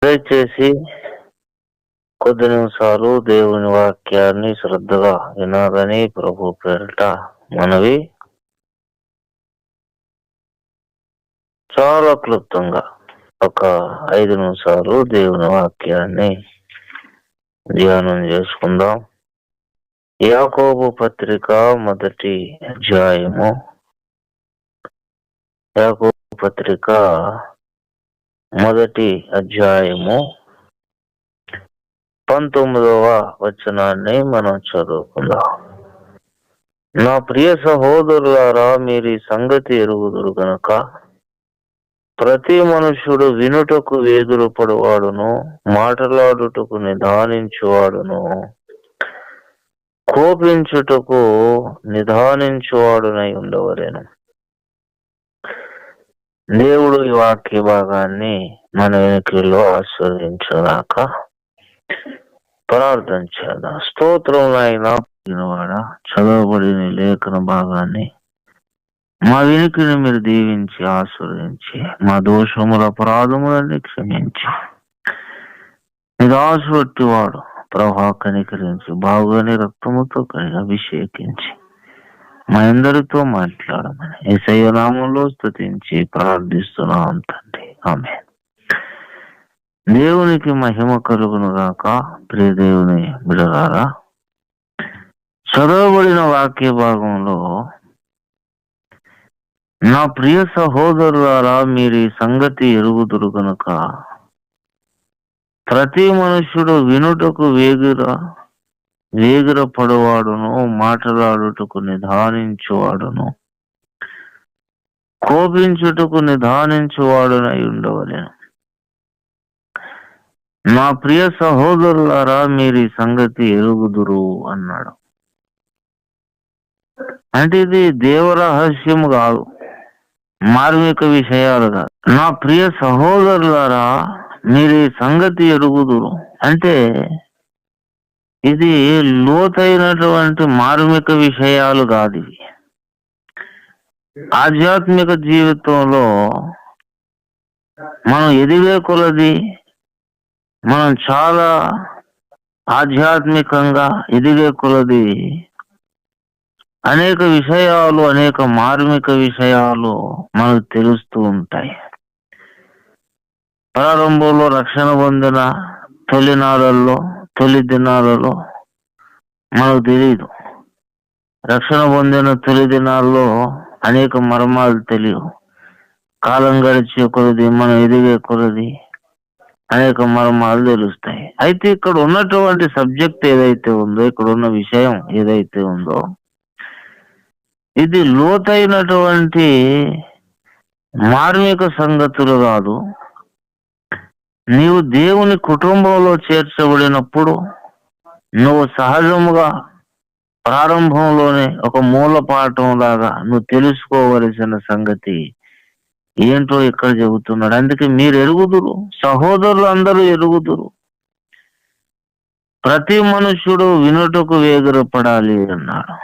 దయచేసి కొద్ది నిమిషాలు దేవుని వాక్యాన్ని శ్రద్ధగా వినాలని ప్రభు పేరిట మనవి. చాలా క్లుప్తంగా ఒక 5 నిమిషాలు దేవుని వాక్యాన్ని ధ్యానం చేసుకుందాం. యాకోబు పత్రిక మొదటి అధ్యాయము, యాకోబు పత్రిక మొదటి అధ్యాయము 19వ వచనాన్ని మనం చదువుకుందాం. నా ప్రియ సహోదరులారా, మీరు ఈ సంగతి ఎరుగుదురు గనక ప్రతి మనుష్యుడు వినుటకు వేదురుపడువాడును, మాటలాడుటకు నిదానించువాడును, కోపించుటకు నిదానించువాడునై ఉండవలెను. దేవుడు ఈ వాక్య భాగాన్ని మన వెనుకలో ఆస్వాదించగాక. ప్రార్థన చేద్దాం. స్తోత్రం నాయనా, చదవబడిన లేఖన భాగాన్ని మా వెనుకని మీరు దీవించి ఆస్వాదించి మా దోషముల అపరాధములన్నీ క్షమించి నిరాశపెట్టి వాడు ప్రభా కనికరించి బాగుని రక్తముతో కడిగి అభిషేకించి మా అందరితో మాట్లాడమని యేసయ్య నామములో స్తుతించి ప్రార్థిస్తున్నాం తండ్రి, ఆమేన్. దేవునికి మహిమ కలుగును గాక. ప్రియ దేవుని బిడ్డలారా, చదవబడిన వాక్య భాగంలో నా ప్రియ సహోదరులారా, మీరు ఈ సంగతి ఎరుగుదురు గనుక ప్రతి మనుష్యుడు వినుటకు వేగిర పడువాడును, మాట్లాడుటకు నిదానించువాడును, కోపించుటకు నిదానించువాడునై ఉండవలెను. నా ప్రియ సహోదరులారా, మీరు ఈ సంగతి ఎరుగుదురు అన్నాడు. అంటే ఇది దేవరహస్యం కాదు, మార్మిక విషయాలు కాదు. నా ప్రియ సహోదరులారా, మీరు ఈ సంగతి ఎరుగుదురు అంటే ఇది లోతైనటువంటి మార్మిక విషయాలు కాదు. ఇవి ఆధ్యాత్మిక జీవితంలో మనం ఎదిగే కొలది మనం చాలా ఆధ్యాత్మికంగా ఎదిగే కొలది అనేక విషయాలు, అనేక మార్మిక విషయాలు మనకు తెలుస్తూ ఉంటాయి. ప్రారంభంలో రక్షణ పొందిన తొలి దినాలలో మనకు తెలియదు. రక్షణ పొందిన తొలి దినాల్లో అనేక మర్మాలు తెలియవు. కాలం గడిచే కొలది, మనం ఎదిగే కొలది అనేక మర్మాలు తెలుస్తాయి. అయితే ఇక్కడ ఉన్నటువంటి సబ్జెక్ట్ ఏదైతే ఉందో, ఇక్కడ ఉన్న విషయం ఏదైతే ఉందో, ఇది లోతైనటువంటి మార్మిక సంగతులు కాదు. నీవు దేవుని కుటుంబంలో చేర్చబడినప్పుడు నువ్వు సహజముగా ప్రారంభంలోనే ఒక మూల పాఠం లాగా నువ్వు తెలుసుకోవలసిన సంగతి ఏంటో ఇక్కడ చెబుతున్నాడు. అందుకే మీరు ఎరుగుదురు, సహోదరులు అందరూ ఎరుగుదురు, ప్రతి మనుష్యుడు వినుటకు వేగిరపడాలి అన్నాడు.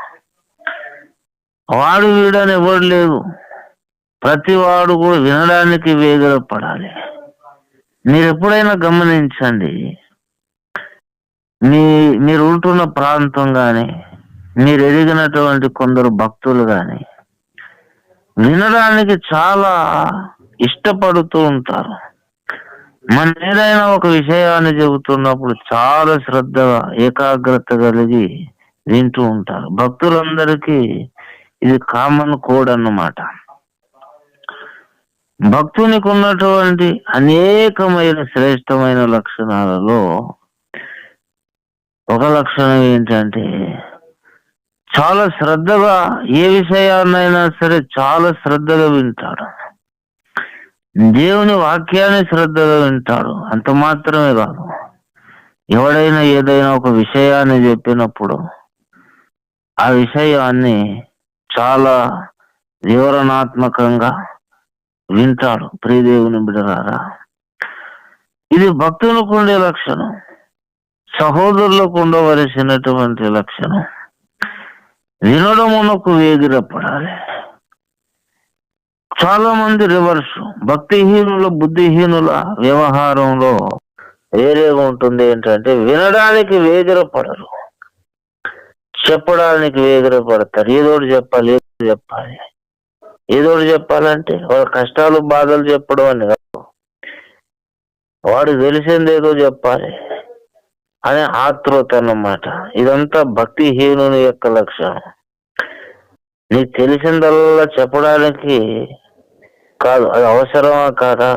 వాడు వీడని ఎవడు లేదు, ప్రతి వాడు కూడా వినడానికి వేగిరపడాలి. మీరు ఎప్పుడైనా గమనించండి, మీరు ఉంటున్న ప్రాంతం కానీ, మీరు ఎదిగినటువంటి కొందరు భక్తులు కానీ వినడానికి చాలా ఇష్టపడుతూ ఉంటారు. మన ఏదైనా ఒక విషయాన్ని చెబుతున్నప్పుడు చాలా శ్రద్ధగా, ఏకాగ్రత కలిగి వింటూ ఉంటారు. భక్తులందరికీ ఇది కామన్ కోడ్ అన్నమాట. భక్తునికి ఉన్నటువంటి అనేకమైన శ్రేష్టమైన లక్షణాలలో ఒక లక్షణం ఏంటంటే చాలా శ్రద్ధగా, ఏ విషయాన్నైనా సరే చాలా శ్రద్ధగా వింటాడు. దేవుని వాక్యాన్ని శ్రద్ధగా వింటాడు. అంత మాత్రమే కాదు, ఎవడైనా ఏదైనా ఒక విషయాన్ని చెప్పినప్పుడు ఆ విషయాన్ని చాలా వివరణాత్మకంగా వింటాడు. ప్రియదేవుని బిడ్డలారా, ఇది భక్తులకు ఉండే లక్షణం, సహోదరులకు ఉండవలసినటువంటి లక్షణం. వినడమునకు వేగిరపడాలి. చాలా మంది రివర్స్, భక్తిహీనుల, బుద్ధిహీనుల వ్యవహారంలో వేరేగా ఉంటుంది. ఏంటంటే వినడానికి వేగిరపడరు, చెప్పడానికి వేగిరపడతారు. ఏదోటి చెప్పాలి, ఏదో చెప్పాలి, ఏదోటి చెప్పాలంటే వాళ్ళ కష్టాలు బాధలు చెప్పడం అని కాదు, వాడు తెలిసిందేదో చెప్పాలి అనే ఆతృత అన్నమాట. ఇదంతా భక్తిహీనుని యొక్క లక్షణం. నీకు తెలిసిందల్లా చెప్పడానికి కాదు, అది అవసరమా కాదా,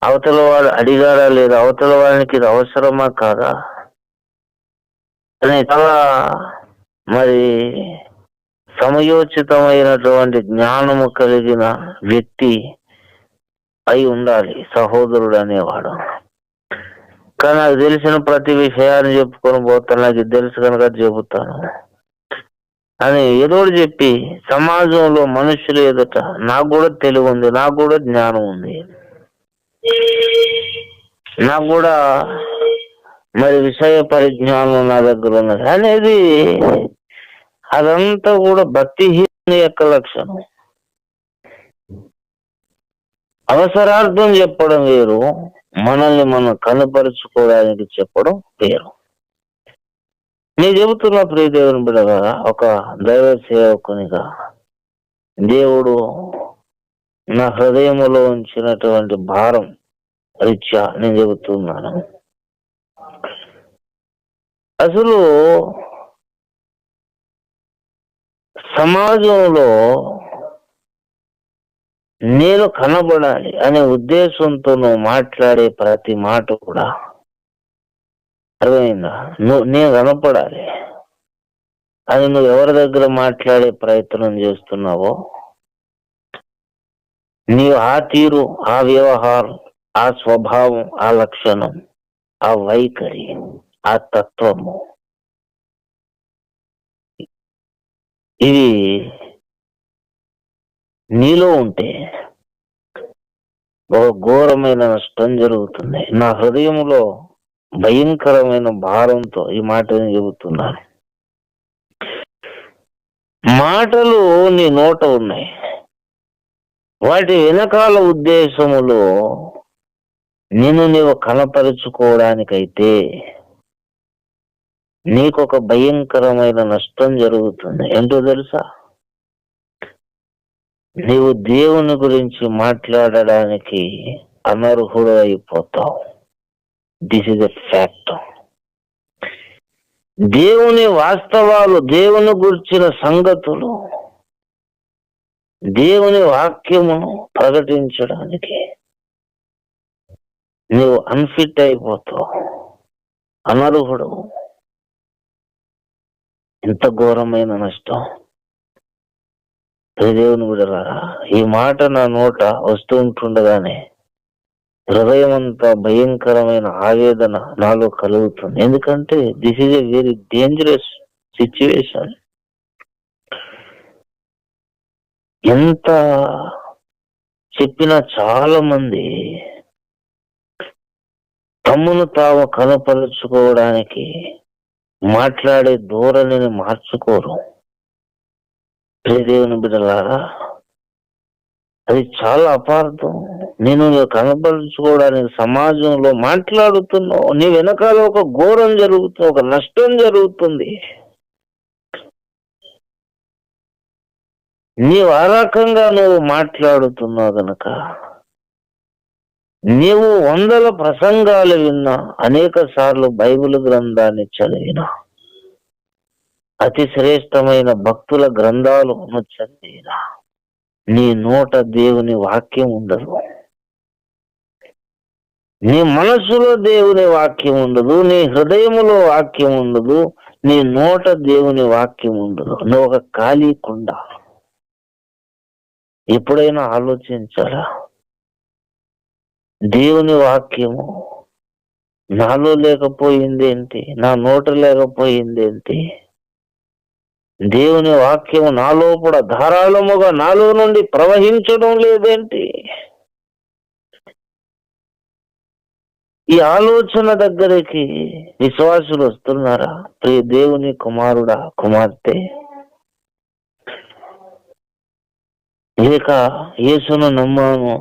అవతల వాడు అడిగాడా లేదా, అవతల వాడికి ఇది అవసరమా కాదా అని చాలా మరి సమయోచితమైనటువంటి జ్ఞానము కలిగిన వ్యక్తి అయి ఉండాలి సహోదరుడు అనేవాడు. కానీ నాకు తెలిసిన ప్రతి విషయాన్ని చెప్పుకొని పోతాను, నాకు ఇది తెలుసు కనుక చెబుతాను అని ఏదో చెప్పి సమాజంలో మనుషులు ఎదుట నాకు కూడా తెలివి ఉంది, నాకు కూడా జ్ఞానం ఉంది, నాకు కూడా మరి విషయ పరిజ్ఞానం నా దగ్గర ఉన్నది అనేది, అదంతా కూడా భక్తిహీన యొక్క లక్షణం. అవసరార్థం చెప్పడం వేరు, మనల్ని మనం కనపరుచుకోవడానికి చెప్పడం వేరు. నేను చెబుతున్న ప్రియ దేవుని బిడ్డగా, ఒక దైవ సేవకునిగా దేవుడు నా హృదయంలో ఉంచినటువంటి భారం రీత్యా నేను చెబుతున్నాను. అసలు సమాజంలో నేను కనబడాలి అనే ఉద్దేశంతో నువ్వు మాట్లాడే ప్రతి మాట కూడా అర్థమైందా, నేను కనపడాలి అని నువ్వు ఎవరి దగ్గర మాట్లాడే ప్రయత్నం చేస్తున్నావో, నీవు ఆ తీరు, ఆ వ్యవహారం, ఆ స్వభావం, ఆ లక్షణం, ఆ వైఖరి, ఆ తత్వము, ఇవి నీలో ఉంటే ఒక ఘోరమైన నష్టం జరుగుతుంది. నా హృదయంలో భయంకరమైన భారంతో ఈ మాటని చెబుతున్నాను. మాటలు నీ నోట ఉన్నాయి, వాటి వెనకాల ఉద్దేశములో నిన్ను నీవు కనపరుచుకోవడానికైతే నీకొక భయంకరమైన నష్టం జరుగుతుంది. ఏంటో తెలుసా? నీవు దేవుని గురించి మాట్లాడడానికి అనర్హుడు అయిపోతావు. This is a fact. దేవుని వాస్తవాలు, దేవుని గురించిన సంగతులు, దేవుని వాక్యమును ప్రకటించడానికి నీవు అన్ఫిట్ అయిపోతావు, అనర్హుడు. ఎంత ఘోరమైన నష్టం. దేవుని బిడ్డలారా, ఈ మాట నా నోట వస్తూ ఉంటుండగానే హృదయం అంతా భయంకరమైన ఆవేదన నాలో కలుగుతుంది. ఎందుకంటే this is a very dangerous situation. ఎంత చెప్పినా చాలా మంది తమ్మును తాము కనపరుచుకోవడానికి మాట్లాడే ధోరణిని మార్చుకోరు. దేవుని బిడ్డలారా, అది చాలా అపార్థం. నేను కనపరుచుకోవడానికి సమాజంలో మాట్లాడుతున్నావు, నీ వెనకాల ఒక ఘోరం జరుగుతుంది, ఒక నష్టం జరుగుతుంది. నీవు ఆ రకంగా నువ్వు మాట్లాడుతున్నావు గనక, నీవు 100 ప్రసంగాలు విన్నా, అనేక సార్లు బైబిల్ గ్రంథాన్ని చదివినా, అతి శ్రేష్టమైన భక్తుల గ్రంథాలను చదివినా, నీ నోట దేవుని వాక్యం ఉండదు, నీ మనసులో దేవుని వాక్యం ఉండదు, నీ హృదయములో వాక్యం ఉండదు, నీ నోట దేవుని వాక్యం ఉండదు. నువ్వు ఒక ఖాళీ కుండ. ఎప్పుడైనా ఆలోచించాలా? దేవుని వాక్యము నాలో లేకపోయిందేంటి, నా నోట లేకపోయిందేంటి? దేవుని వాక్యము నాలో కూడా ధారాళముగా నాలో నుండి ప్రవహించడం లేదేంటి? ఈ ఆలోచన దగ్గరికి విశ్వాసులు వస్తున్నారా? ప్రియ దేవుని కుమారుడా, కుమార్తె, లేక యేసును నమ్మాను,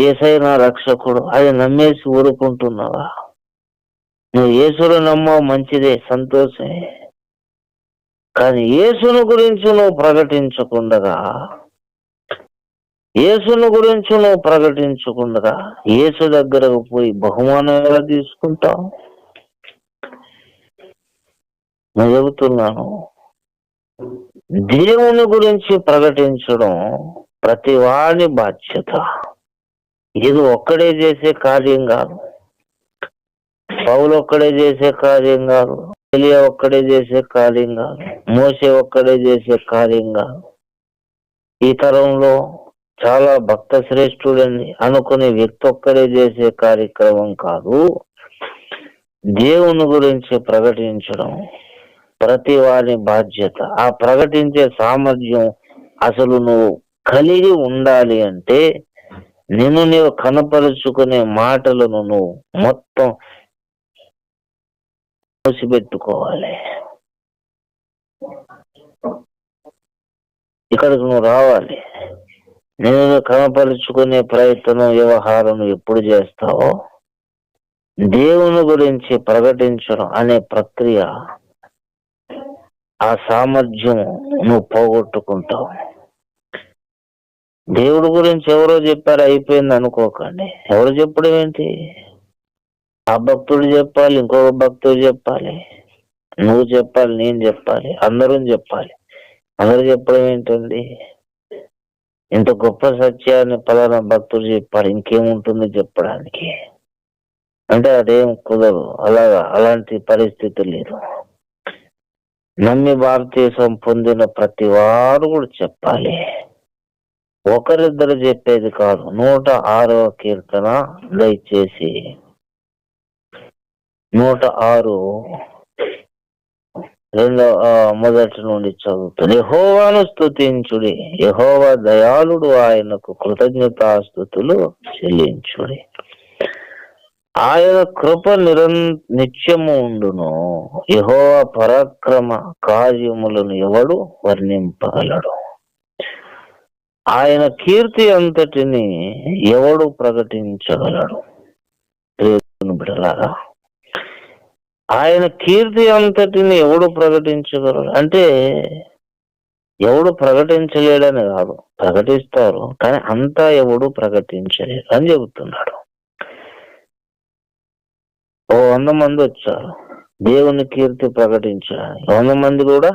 యేసయ్య నా రక్షకుడు అది నమ్మేసి ఊరుకుంటున్నావా? నువ్వు యేసును నమ్మవు, మంచిదే, సంతోషమే. కానీ యేసును గురించి నువ్వు ప్రకటించకుండగా, యేసును గురించి నువ్వు ప్రకటించకుండగా యేసు దగ్గరకు పోయి బహుమానం ఎలా తీసుకుంటావు? నేను చెబుతున్నాను, దేవుని గురించి ప్రకటించడం ప్రతి వాడి బాధ్యత. ఇది ఒక్కడే చేసే కార్యం కాదు. పౌలు ఒక్కడే చేసే కార్యం కాదు, ఎలియా ఒక్కడే చేసే కార్యం కాదు, మోషే ఒక్కడే చేసే కార్యం కాదు. ఈ తరంలో చాలా భక్త శ్రేష్ఠుడని అనుకునే వ్యక్తి ఒక్కడే చేసే కార్యక్రమం కాదు. దేవుని గురించి ప్రకటించడం ప్రతి వారి బాధ్యత. ఆ ప్రకటించే సామర్థ్యం అసలు నువ్వు కలిగి ఉండాలి అంటే నిన్ను నీవు కనపరుచుకునే మాటలను నువ్వు మొత్తం మూసిపెట్టుకోవాలి. ఇక్కడికి నువ్వు రావాలి. నేను కనపరుచుకునే ప్రయత్నం, వ్యవహారం ఎప్పుడు చేస్తావో దేవుని గురించి ప్రకటించడం అనే ప్రక్రియ, ఆ సామర్థ్యం నువ్వు పోగొట్టుకుంటావు. దేవుడి గురించి ఎవరో చెప్పారు అయిపోయింది అనుకోకండి. ఎవరు చెప్పడం ఏంటి? ఆ భక్తుడు చెప్పాలి, ఇంకొక భక్తుడు చెప్పాలి, నువ్వు చెప్పాలి, నేను చెప్పాలి, అందరూ చెప్పాలి. అందరూ చెప్పడం ఏంటండి? ఇంత గొప్ప సత్యాన్ని పలానా భక్తుడు చెప్పాడు, ఇంకేముంటుంది చెప్పడానికి అంటే అదేం కుదరదు. అలాంటి పరిస్థితి లేదు. నమ్మి భారతదేశం పొందిన ప్రతి వారు కూడా చెప్పాలి. ఒకరిద్దరు చెప్పేది కాదు. 106వ కీర్తన దయచేసి 106 మొదటి నుండి చదువుతుంది. యెహోవాను స్తుతించుడి, యెహోవా దయాళుడు, ఆయనకు కృతజ్ఞతాస్తుతులు చెల్లించుడి. ఆయన కృప నిత్యము ఉండును. యెహోవా పరాక్రమ కార్యములను ఎవడు వర్ణింపగలడు? ఆయన కీర్తి అంతటిని ఎవడు ప్రకటించగలడు? బిడ్డలారా, ఆయన కీర్తి అంతటిని ఎవడు ప్రకటించగలడు అంటే ఎవడు ప్రకటించలేడని కాదు, ప్రకటిస్తారు కానీ అంతా ఎవడు ప్రకటించలేడు అని చెబుతున్నాడు. 100 మంది వచ్చారు దేవుని కీర్తి ప్రకటించడానికి. 100 మంది కూడా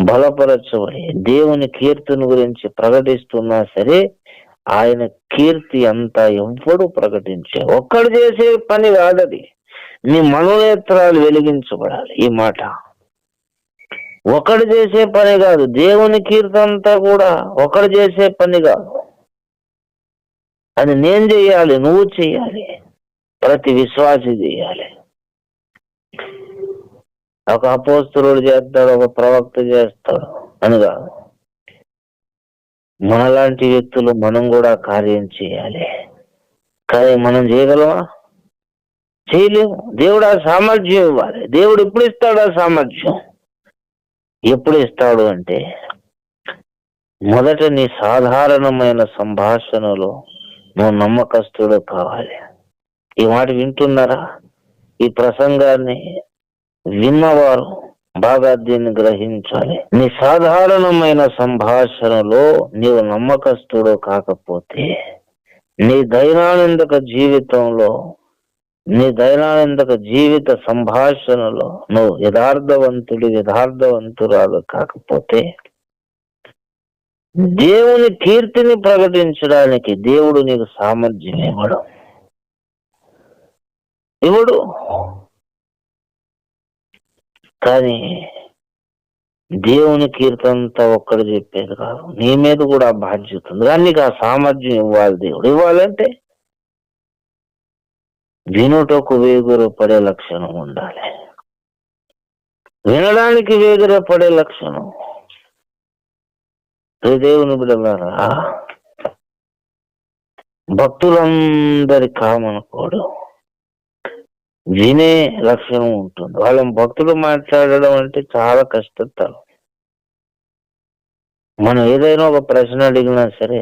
బలపరచబడి దేవుని కీర్తిని గురించి ప్రకటిస్తున్నా సరే ఆయన కీర్తి అంతా ఎవ్వడు ప్రకటించే. ఒక్కడు చేసే పని కాదది. నీ మనోనేత్రాలు వెలిగించబడాలి. ఈ మాట ఒకడు చేసే పని కాదు. దేవుని కీర్తి అంతా కూడా ఒకడు చేసే పని కాదు. అది నేను చెయ్యాలి, నువ్వు చెయ్యాలి, ప్రతి విశ్వాసి చేయాలి. ఒక అపోస్తలుడు చేస్తాడు, ఒక ప్రవక్త చేస్తాడు అని కాదు. మనలాంటి వ్యక్తులు మనం కూడా కార్యం చేయాలి. కానీ మనం చేయగలమా? చేయలేము. దేవుడు ఆ సామర్థ్యం ఇవ్వాలి. దేవుడు ఎప్పుడు ఇస్తాడు ఆ సామర్థ్యం? ఎప్పుడు ఇస్తాడు అంటే మొదట నీ సాధారణమైన సంభాషణలో నువ్వు నమ్మకస్తుడు కావాలి. ఈ మాట వింటున్నారా? ఈ ప్రసంగాన్ని విన్నవారు బాగా దీన్ని గ్రహించాలి. నీ సాధారణమైన సంభాషణలో నీవు నమ్మకస్తుడు కాకపోతే నీ దైనందిక జీవితంలో, నీ దైనందిక జీవిత సంభాషణలో నువ్వు యథార్థవంతురాలు కాకపోతే దేవుని కీర్తిని ప్రకటించడానికి దేవుడు నీకు సామర్థ్యం ఇవ్వడు. కానీ దేవుని కీర్తంతా ఒక్కడు చెప్పేది కాదు. నీ మీద కూడా బాధ్యత ఉంది. కానీ నీకు ఆ సామర్థ్యం ఇవ్వాలి. దేవుడు ఇవ్వాలంటే వినుటకు వేగురపడే లక్షణం ఉండాలి. వినడానికి వేగురపడే లక్షణం. దేవుని బిడ్డలారా, భక్తులందరి కామనుకోడు వినే లక్షణం ఉంటుంది. వాళ్ళని భక్తులు మాట్లాడడం అంటే చాలా కష్టతరం. మనం ఏదైనా ఒక ప్రశ్న అడిగినా సరే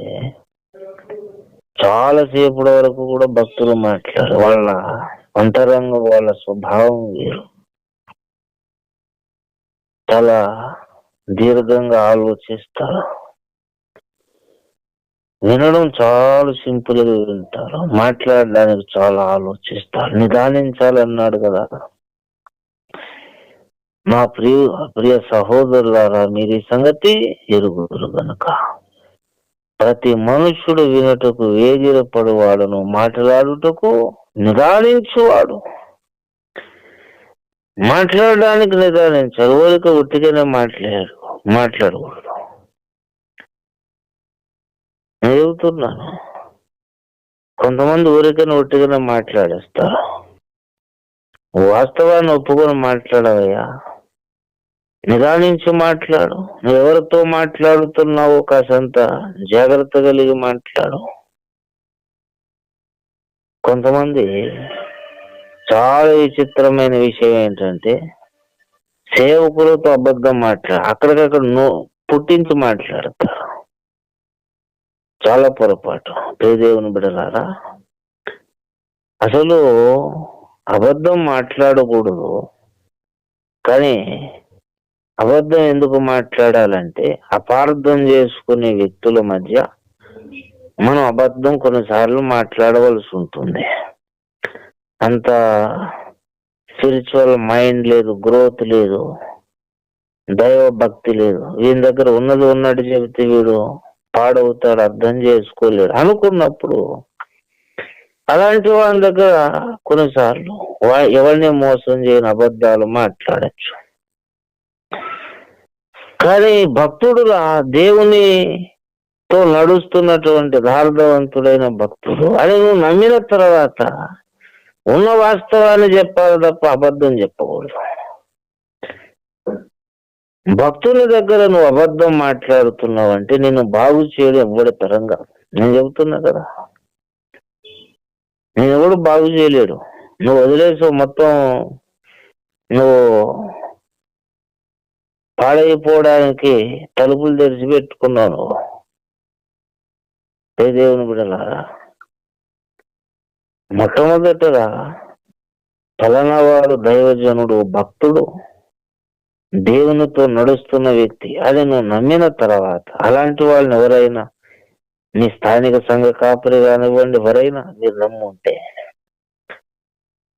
చాలాసేపటి వరకు కూడా భక్తులు మాట్లాడారు. వాళ్ళ అంతరంగం, వాళ్ళ స్వభావం వేరు. చాలా దీర్ఘంగా ఆలోచిస్తారు. వినడం చాలా సింపుల్ గా వింటారు, మాట్లాడడానికి చాలా ఆలోచిస్తారు. నిదానించాలన్నాడు కదా. మా ప్రియ సహోదరులారా, మీరు ఈ సంగతి ఎరుగుదురు గనుక ప్రతి మనుష్యుడు వినుటకు వేగిరపడువాడును, మాట్లాడుటకు నిదానించువాడు. మాట్లాడడానికి నిదానించాలి, ఊరిక ఉట్టిగానే మాట్లాడకూడదు. నేను చెబుతున్నాను, కొంతమంది ఊరికనే ఉట్టిగానే మాట్లాడేస్తారు. వాస్తవాన్ని ఒప్పుకొని మాట్లాడవయ్యా, నిదానించి మాట్లాడు. నువ్వు ఎవరితో మాట్లాడుతున్నావో కాసంత జాగ్రత్త కలిగి మాట్లాడు. కొంతమంది చాలా విచిత్రమైన విషయం ఏంటంటే, సేవకులతో అబద్ధం అక్కడికక్కడ పుట్టించి మాట్లాడతారు. చాలా పొరపాటు. దేవుని బిడ్డలారా, అసలు అబద్ధం మాట్లాడకూడదు. కానీ అబద్ధం ఎందుకు మాట్లాడాలంటే, అపార్థం చేసుకునే వ్యక్తుల మధ్య మనం అబద్ధం కొన్నిసార్లు మాట్లాడవలసి ఉంటుంది. అంత స్పిరిచువల్ మైండ్ లేదు, గ్రోత్ లేదు, దైవ భక్తి లేదు. వీని దగ్గర ఉన్నది ఉన్నట్టు చెబితే వీడు పాడవుతాడు, అర్థం చేసుకోలేడు అనుకున్నప్పుడు అలాంటి వాళ్ళ దగ్గర కొన్నిసార్లు ఎవరిని మోసం చేయని అబద్ధాలు మాట్లాడచ్చు. కానీ భక్తుడుగా దేవునితో నడుస్తున్నటువంటి యథార్థవంతుడైన భక్తుడు అని నువ్వు నమ్మిన తర్వాత ఉన్న వాస్తవాన్ని చెప్పాలి తప్ప అబద్ధం చెప్పకూడదు. భక్తుని దగ్గర నువ్వు అబద్ధం మాట్లాడుతున్నావు అంటే నిన్ను బాగు చేయడం ఎవడి తరంగా. నేను చెబుతున్నా కదా, నేను ఎవడు బాగు చేయలేడు. నువ్వు వదిలేసావు, మొత్తం నువ్వు పాడైపోవడానికి తలుపులు తెరిచి పెట్టుకున్నావు. నువ్వు దేవుని బిడ్డలారా, మొట్టమొదటగా ఫలానా వాడు దైవజనుడు, భక్తుడు, దేవునితో నడుస్తున్న వ్యక్తి అది నువ్వు నమ్మిన తర్వాత అలాంటి వాళ్ళని ఎవరైనా, నీ స్థానిక సంఘ కాపరి కానివ్వండి, ఎవరైనా మీరు నమ్ముంటే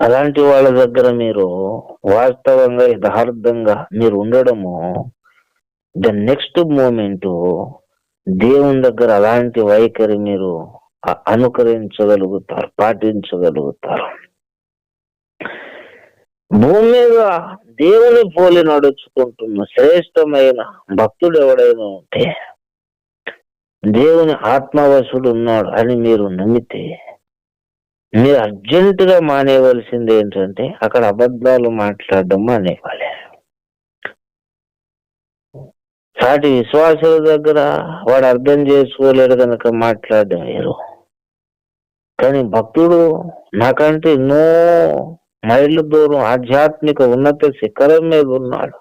అలాంటి వాళ్ళ దగ్గర మీరు వాస్తవంగా యథార్థంగా మీరు ఉండడము, ద నెక్స్ట్ మూమెంట్ దేవుని దగ్గర అలాంటి వైఖరి మీరు అనుకరించగలుగుతారు, పాటించగలుగుతారు. భూమి మీద దేవుని పోలి నడుచుకుంటున్న శ్రేష్టమైన భక్తుడు ఎవడైనా ఉంటే, దేవుని ఆత్మవశుడు ఉన్నాడు అని మీరు నమ్మితే, మీరు అర్జెంటుగా మానేయవలసింది ఏంటంటే అక్కడ అబద్ధాలు మాట్లాడడం మానేవాలి. సాటి విశ్వాసుల దగ్గర వాడు అర్థం చేసుకోలేడు కనుక మాట్లాడడం వేరు. కానీ భక్తుడు నాకంటే ఎన్నో మైళ్ళు దూరం ఆధ్యాత్మిక ఉన్నత శిఖరం మీద ఉన్నాడు,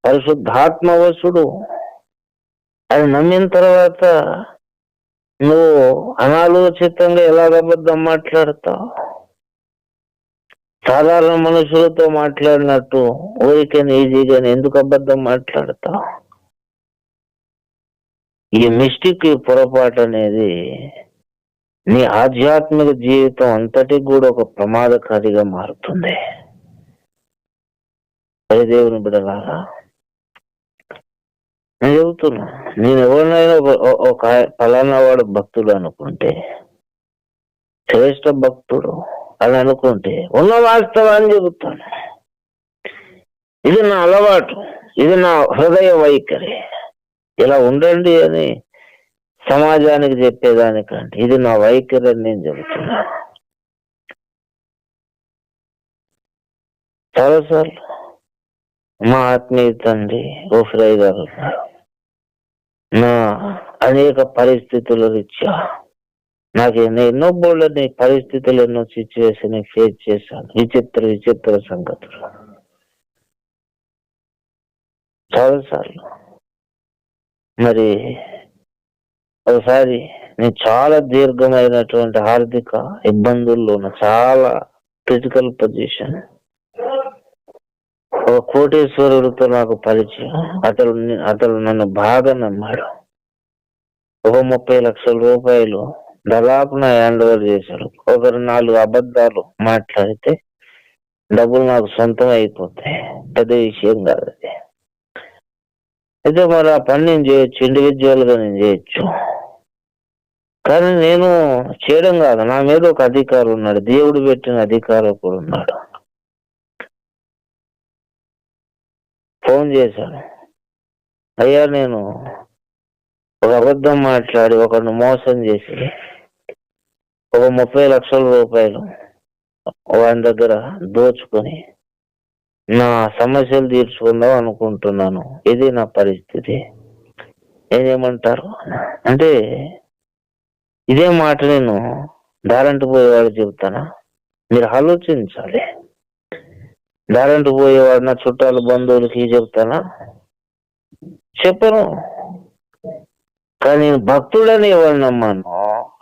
పరిశుద్ధాత్మవశుడు అది నమ్మిన తర్వాత నువ్వు అనాలోచితంగా ఎలాగ అబద్ధం మాట్లాడతావు? సాధారణ మనుషులతో మాట్లాడినట్టు ఊరికని ఈజీగా ఎందుకు అబద్ధం మాట్లాడతావు? ఈ మిస్టేక్, ఈ పొరపాటు అనేది నీ ఆధ్యాత్మిక జీవితం అంతటికి కూడా ఒక ప్రమాదకారిగా మారుతుంది. దేవుని బిడ్డలారా, నేను చెబుతున్నా, నేను ఎవరినైనా ఒక ఫలానా వాడు భక్తుడు అనుకుంటే, శ్రేష్ఠ భక్తుడు అని అనుకుంటే ఉన్న వాస్తవాన్ని చెబుతాను. ఇది నా అలవాటు, ఇది నా హృదయ వైఖరి, ఇలా ఉండండి అని సమాజానికి చెప్పేదానికంటే ఇది నా వైఖరి అని నేను చెబుతున్నాను. చాలాసార్లు మా ఆత్మీయ తండ్రి ఓఫ్రై గారు నా అనేక పరిస్థితుల రీత్యా నాకు ఎన్నో బోళ్ళని పరిస్థితులు, ఎన్నో సిచ్యువేషన్ ఫేస్ చేశాను. విచిత్ర సంగతులు చాలాసార్లు. మరి ఒకసారి నేను చాలా దీర్ఘమైనటువంటి ఆర్థిక ఇబ్బందుల్లో ఉన్నా, చాలా క్రిటికల్ పొజిషన్. ఒక కోటేశ్వరుడితో నాకు పరిచయం. అతడు నన్ను బాగా నమ్మాడు. ఒక 30 లక్షల రూపాయలు దాదాపు నా హ్యాండ్ ఓవర్ చేశాడు. ఒకరు 4 అబద్ధాలు మాట్లాడితే డబ్బులు నాకు సొంతం అయిపోతాయి. పెద్ద విషయం కాదు అది. అయితే మరి ఆ పని నేను చేయొచ్చు, ఇండివిజువల్ గా నేను చేయొచ్చు. కానీ నేను చేయడం కాదు, నా మీద ఒక అధికారి ఉన్నాడు, దేవుడు పెట్టిన అధికారి కూడా ఉన్నాడు. ఫోన్ చేశాడు, అయ్యా నేను ఒక అబద్ధం మాట్లాడి ఒకరిని మోసం చేసి ఒక 30 లక్షల రూపాయలు వాని దగ్గర దోచుకొని నా సమస్యలు తీర్చుకుందాం అనుకుంటున్నాను, ఇది నా పరిస్థితి, నేనేమంటారు అంటే, ఇదే మాట నేను దారంటి పోయేవాడు చెబుతానా? మీరు ఆలోచించాలి. దారంటి పోయేవాడు నా చుట్టాలు బంధువులకి చెబుతానా? చెప్పను. కానీ నేను భక్తుడని ఎవరు నమ్మాను,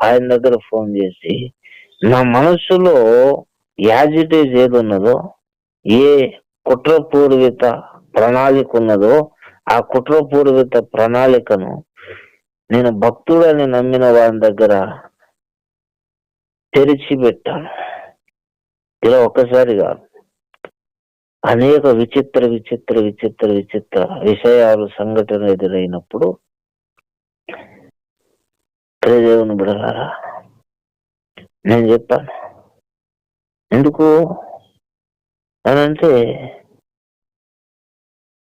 ఆయన దగ్గర ఫోన్ చేసి నా మనస్సులో యాజిటేజ్ ఏది ఉన్నదో, ఏ కుట్రపూర్విత ప్రణాళిక ఉన్నదో ఆ కుట్రపూర్విత ప్రణాళికను నేను భక్తుడని నమ్మిన వారి దగ్గర తెరిచిపెట్టాను. ఇలా ఒక్కసారి కాదు, అనేక విచిత్ర విచిత్ర విచిత్ర విచిత్ర విషయాలు సంఘటన ఎదురైనప్పుడు దేవుని బిడ్డలారా నేను చెప్పాను. ఎందుకు అనంటే,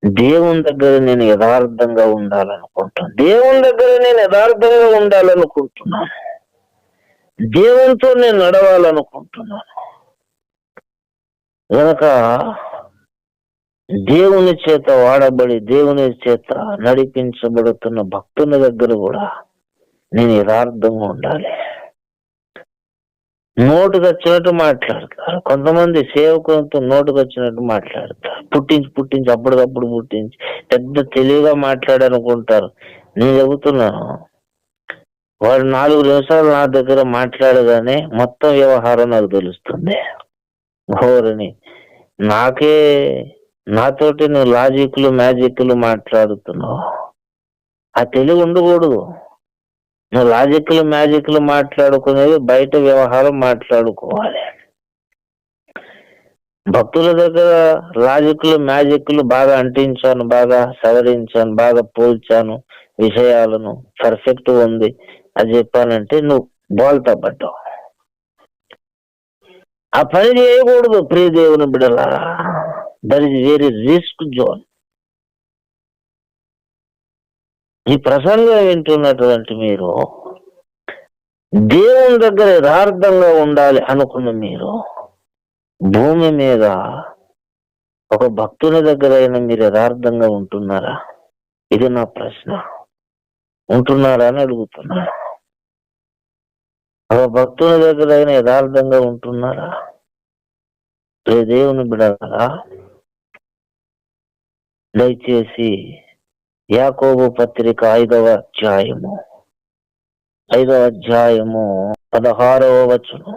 దేవుని దగ్గర నేను యథార్థంగా ఉండాలనుకుంటున్నాను. దేవుని దగ్గర నేను యథార్థంగా ఉండాలనుకుంటున్నాను. దేవునితో నేను నడవాలనుకుంటున్నాను. కనుక దేవుని చేత వాడబడి దేవుని చేత నడిపించబడుతున్న భక్తుని దగ్గర కూడా నేను యథార్థంగా ఉండాలి. నోటుకు వచ్చినట్టు మాట్లాడతారు కొంతమంది, సేవకులతో నోటుకు వచ్చినట్టు మాట్లాడతారు, పుట్టించి అప్పటికప్పుడు పుట్టించి పెద్ద తెలివిగా మాట్లాడాలనుకుంటారు. నేను చెబుతున్నాను, వాడు 4 నిమిషాలు నా దగ్గర మాట్లాడగానే మొత్తం వ్యవహారం నాకు తెలుస్తుంది. ఓరని నాతోటి నువ్వు లాజిక్లు మ్యాజిక్లు మాట్లాడుతున్నావు. ఆ తెలివి ఉండకూడదు. నువ్వు లాజిక్లు మ్యాజిక్లు మాట్లాడుకునేది బయట వ్యవహారం మాట్లాడుకోవాలి. భక్తుల దగ్గర లాజిక్లు మ్యాజిక్లు బాగా అంటించాను, బాగా సవరించాను, బాగా పోల్చాను, విషయాలను పర్ఫెక్ట్ ఉంది అది చెప్పానంటే నువ్వు బోల్తా పడ్డావు. ఆ పని చేయకూడదు ప్రియ దేవుని బిడ్డలారా. That is very risk zone. ఈ ప్రసంగం వింటున్నటువంటి మీరు దేవుని దగ్గర యథార్థంగా ఉండాలి అనుకున్న మీరు భూమి మీద ఒక భక్తుని దగ్గర అయినా మీరు యథార్థంగా ఉంటున్నారా? ఇది నా ప్రశ్న. ఉంటున్నారా అని అడుగుతున్నాను. ఒక భక్తుని దగ్గర అయినా యథార్థంగా ఉంటున్నారా? దేవుని బిడ్డలారా, దయచేసి యాకోబు పత్రిక 5వ అధ్యాయము 16వ వచనం,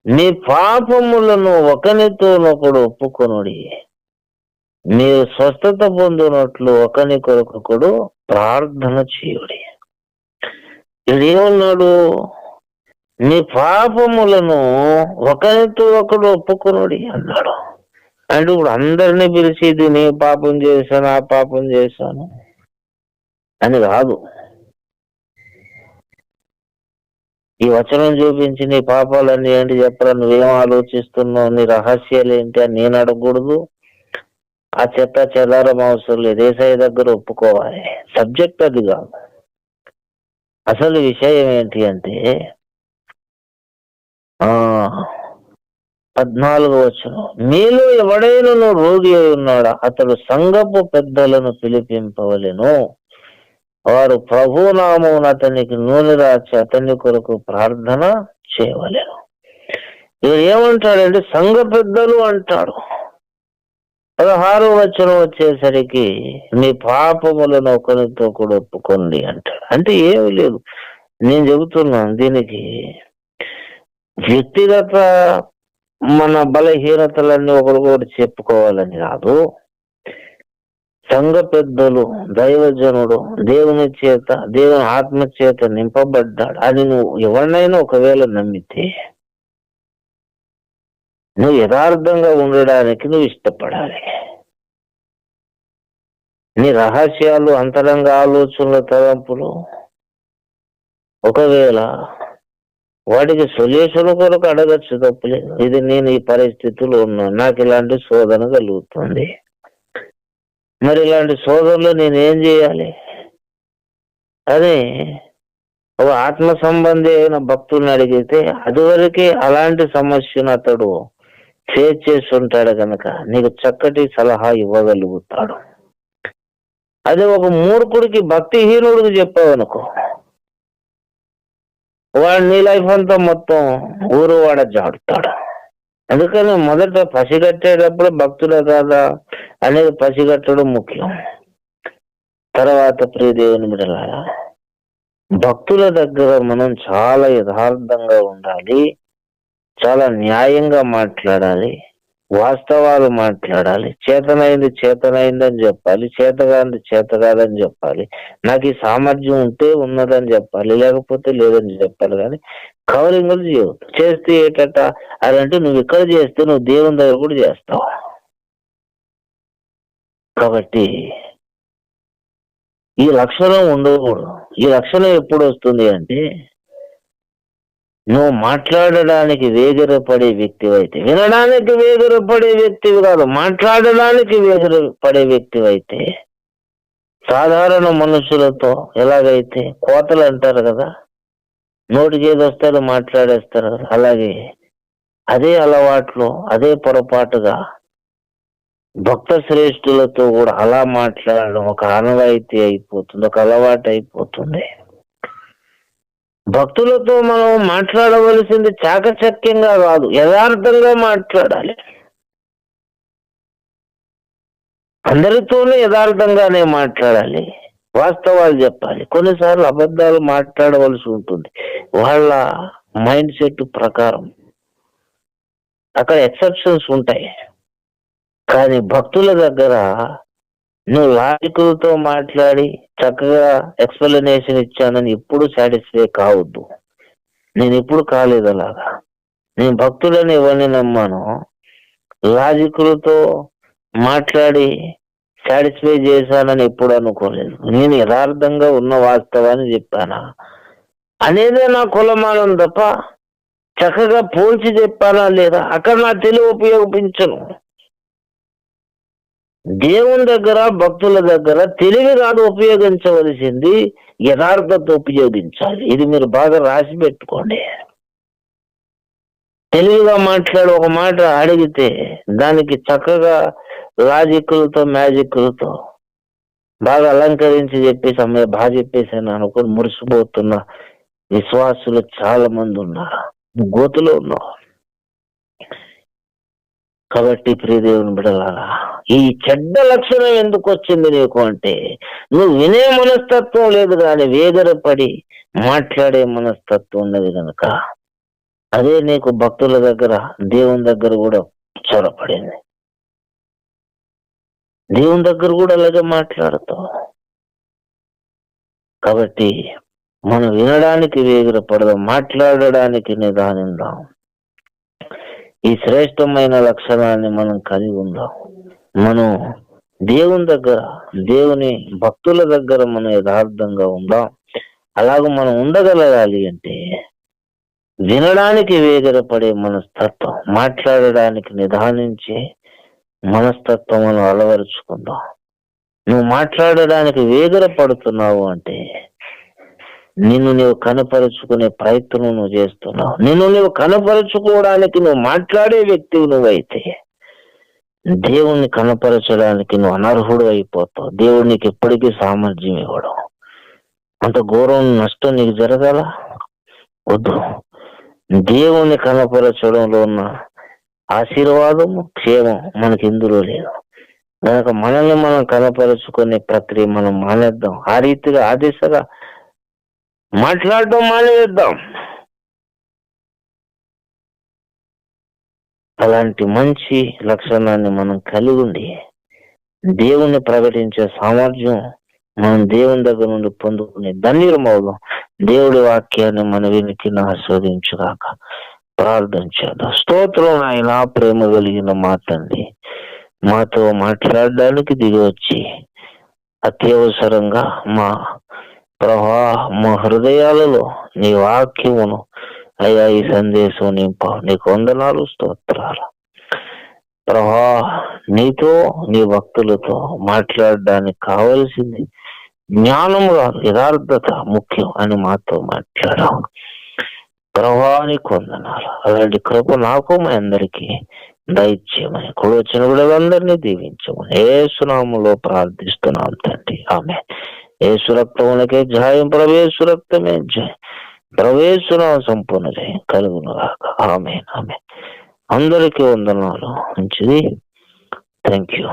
మీ పాపములను ఒకనితోనొకడు ఒప్పుకొనుడి, మీరు స్వస్థత పొందినట్లు ఒకని కొరకొకడు ప్రార్థన చేయుడి. ఇది ఏమన్నాడు? మీ పాపములను ఒకరితో ఒకడు ఒప్పుకొనుడి అన్నాడు. అంటే ఇప్పుడు అందరినీ పిలిచి ఇది నీ పాపం చేశాను, ఆ పాపం చేశాను అని కాదు. ఈ వచనం చూపించి నీ పాపాలన్నీ ఏంటి చెప్పరా, నువ్వేం ఆలోచిస్తున్నావు, నీ రహస్యాలు ఏంటి అని నేను అడగకూడదు. ఆ చెత్త చెదారం అవసరం లేదు. యేసయ్య దగ్గర ఒప్పుకోవాలి. సబ్జెక్ట్ అది కాదు. అసలు విషయం ఏంటి అంటే 14వ వచనం, మీలో ఎవడైనా రోగి అయి ఉన్నాడా, అతడు సంఘపు పెద్దలను పిలిపింపవలెను, వారు ప్రభునామమున అతనికి నూనె రాచి అతని కొరకు ప్రార్థన చేయవలెను. ఇవి ఏమంటాడంటే సంఘ పెద్దలు అంటాడు. 16వ వచనం వచ్చేసరికి మీ పాపములను ఒకరితో కూడా ఒప్పుకోండి అంటాడు. అంటే ఏమీ లేదు, నేను చెబుతున్నాను దీనికి వ్యక్తిగత మన బలహీనతలన్నీ ఒకరికొకటి చెప్పుకోవాలని కాదు. సంఘ పెద్దలు, దైవజనుడు దేవుని చేత, దేవుని ఆత్మ చేత నింపబడ్డాడు అని నువ్వు ఎవరినైనా ఒకవేళ నమ్మితే నువ్వు యథార్థంగా ఉండడానికి నువ్వు ఇష్టపడాలి. నీ రహస్యాలు, అంతరంగ ఆలోచనల తలంపులు ఒకవేళ వాటికి సొల్యూషన్ కొరకు అడగచ్చు, తప్పులేదు. ఇది నేను ఈ పరిస్థితిలో ఉన్నాను, నాకు ఇలాంటి శోధన కలుగుతుంది, మరి ఇలాంటి శోధనలో నేనేం చేయాలి అని ఒక ఆత్మ సంబంధి అయిన భక్తుల్ని అడిగితే అదివరకే అలాంటి సమస్యను అతడు ఫేస్ చేసి ఉంటాడు కనుక నీకు చక్కటి సలహా ఇవ్వగలుగుతాడు. అదే ఒక మూర్ఖుడికి, భక్తిహీనుడికి చెప్పావనుకో, వాడు నీ లైఫ్ అంతా మొత్తం ఊరు వాడ జాడుతాడు. అందుకని మొదట పసిగట్టేటప్పుడు భక్తుల కాదా అనేది పసిగట్టడం ముఖ్యం. తర్వాత ప్రియ దేవుని బిడ్డలారా, భక్తుల దగ్గర మనం చాలా యథార్థంగా ఉండాలి, చాలా న్యాయంగా మాట్లాడాలి, వాస్తవాలు మాట్లాడాలి. చేతనైంది చేతనైందని చెప్పాలి, చేతగాంది చేతగాదని చెప్పాలి. నాకు ఈ సామర్థ్యం ఉంటే ఉన్నదని చెప్పాలి, లేకపోతే లేదని చెప్పాలి. కానీ కవరింగులు చేయవద్దు. చేస్తే ఏటట అదంటే నువ్వు ఇక్కడ చేస్తే నువ్వు దేవుని దగ్గర కూడా చేస్తావు. కాబట్టి ఈ లక్షణం ఉండకూడదు. ఈ లక్షణం ఎప్పుడు వస్తుంది అంటే నువ్వు మాట్లాడడానికి వేగిరపడే వ్యక్తివైతే, వినడానికి వేగిరపడే వ్యక్తివి కాదు, మాట్లాడడానికి వేగిరపడే వ్యక్తివైతే, సాధారణ మనుషులతో ఎలాగైతే కోతలు అంటారు కదా, నోటికి ఏది వస్తారో మాట్లాడేస్తారు కదా, అలాగే అదే అలవాట్లు, అదే పొరపాటుగా భక్త శ్రేష్ఠులతో కూడా అలా మాట్లాడడం ఒక ఆనవాయితీ అయిపోతుంది, ఒక అలవాటు అయిపోతుంది. భక్తులతో మనం మాట్లాడవలసింది చాకచక్యంగా కాదు, యథార్థంగా మాట్లాడాలి. అందరితోనూ యథార్థంగానే మాట్లాడాలి, వాస్తవాలు చెప్పాలి. కొన్నిసార్లు అబద్ధాలు మాట్లాడవలసి ఉంటుంది, వాళ్ళ మైండ్ సెట్ ప్రకారం. అక్కడ ఎక్సెప్షన్స్ ఉంటాయి. కానీ భక్తుల దగ్గర నువ్వు లాజికులతో మాట్లాడి చక్కగా ఎక్స్ప్లెనేషన్ ఇచ్చానని ఎప్పుడు సాటిస్ఫై కావద్దు. నేను ఎప్పుడు కాలేదు అలాగా. నేను భక్తులని ఎవరిని నమ్మాను, లాజికులతో మాట్లాడి సాటిస్ఫై చేశానని ఎప్పుడు అనుకోలేదు. నేను యథార్థంగా ఉన్న వాస్తవాన్ని చెప్పానా అనేదే నా కులమానం తప్ప చక్కగా పోల్చి చెప్పానా లేదా అక్కడ నా తెలివి ఉపయోగించను. దేవుని దగ్గర, భక్తుల దగ్గర తెలివి కాదు ఉపయోగించవలసింది, యథార్థత ఉపయోగించాలి. ఇది మీరు బాగా రాసి పెట్టుకోండి. తెలివిగా మాట్లాడి ఒక మాట అడిగితే దానికి చక్కగా లాజిక్లతో, మ్యాజిక్లతో బాగా అలంకరించి చెప్పేసి అమ్మాయి బాగా చెప్పేసాను అనుకుని మురిసిపోతున్న విశ్వాసులు చాలా మంది ఉన్నారు. గోతులో ఉన్నావు. కాబట్టి ప్రియదేవుని బిడ్డలారా, ఈ చెడ్డ లక్షణం ఎందుకు వచ్చింది నీకు అంటే నువ్వు వినే మనస్తత్వం లేదు, కానీ వేగరపడి మాట్లాడే మనస్తత్వం ఉన్నది కనుక అదే నీకు భక్తుల దగ్గర, దేవుని దగ్గర కూడా చొరపడింది. దేవుని దగ్గర కూడా అలాగే మాట్లాడతావు. కాబట్టి మనం వినడానికి వేగిరపడదాం, మాట్లాడడానికి నిదానిద్దాం. ఈ శ్రేష్టమైన లక్షణాన్ని మనం కలిగి ఉందాం. మనం దేవుని దగ్గర, దేవుని భక్తుల దగ్గర మనం యథార్థంగా ఉందాం. అలాగ మనం ఉండగలగాలి అంటే వినడానికి వేగిరపడే మనస్తత్వం, మాట్లాడడానికి నిదానించే మనస్తత్వం మనం అలవరుచుకుందాం. నువ్వు మాట్లాడడానికి వేగిరపడుతున్నావు అంటే నిన్ను నీవు కనపరుచుకునే ప్రయత్నం నువ్వు చేస్తున్నావు. నిన్ను నువ్వు కనపరుచుకోవడానికి నువ్వు మాట్లాడే వ్యక్తివి నువ్వైతే దేవుణ్ణి కనపరచడానికి నువ్వు అనర్హుడు అయిపోతావు. దేవుడు నీకు ఎప్పటికీ సామర్థ్యం ఇవ్వడం. అంత ఘోరం నష్టం నీకు జరగాల వద్దు. దేవుణ్ణి కనపరచడంలో ఉన్న ఆశీర్వాదము, క్షేమం మనకి ఇందులో లేదు. కనుక మనల్ని మనం కనపరుచుకునే ప్రక్రియ మనం మానేద్దాం. ఆ రీతిగా ఆ దిశగా మాట్లాడడం మానేద్దాం. అలాంటి మంచి లక్షణాన్ని మనం కలిగి ఉండి దేవుణ్ణి ప్రకటించే సామర్థ్యం మనం దేవుని దగ్గర నుండి పొందుకునే ధన్యులమవుదాం. దేవుడి వాక్యాన్ని మన వినికి ఆస్వాదించుగాక. ప్రార్థన చేద్దాం. స్తోత్రం ఆయన, ప్రేమ కలిగిన మాటండి. మాతో మాట్లాడడానికి దిగి వచ్చి అత్యవసరంగా మా హృదయాలలో నీ వాక్యమును అయ్యా ఈ సందేశం నింపావు. నీకు వందనాలు, స్తోత్రాలు ప్రభా. నీతో నీ భక్తులతో మాట్లాడడానికి కావలసింది జ్ఞానము కాదు, యథార్థత ముఖ్యం అని మాతో మాట్లాడావు ప్రభా. నీకు వందనాలు. అలాంటి కృప నాకు మా అందరికీ దయచేయమని, కూడా వచ్చిన బిడ్డలందరినీ దీవించమని యేసు నామములో ప్రార్థిస్తున్నాం తండ్రి. ఆమె యేసు రక్తమునకే జయం, ప్రవేశు రక్తమే జయం, ప్రవేశున సంపూర్ణ జయం కలుగును గాక. ఆమె అందరికీ వందనాలు. మంచిది. Thank you.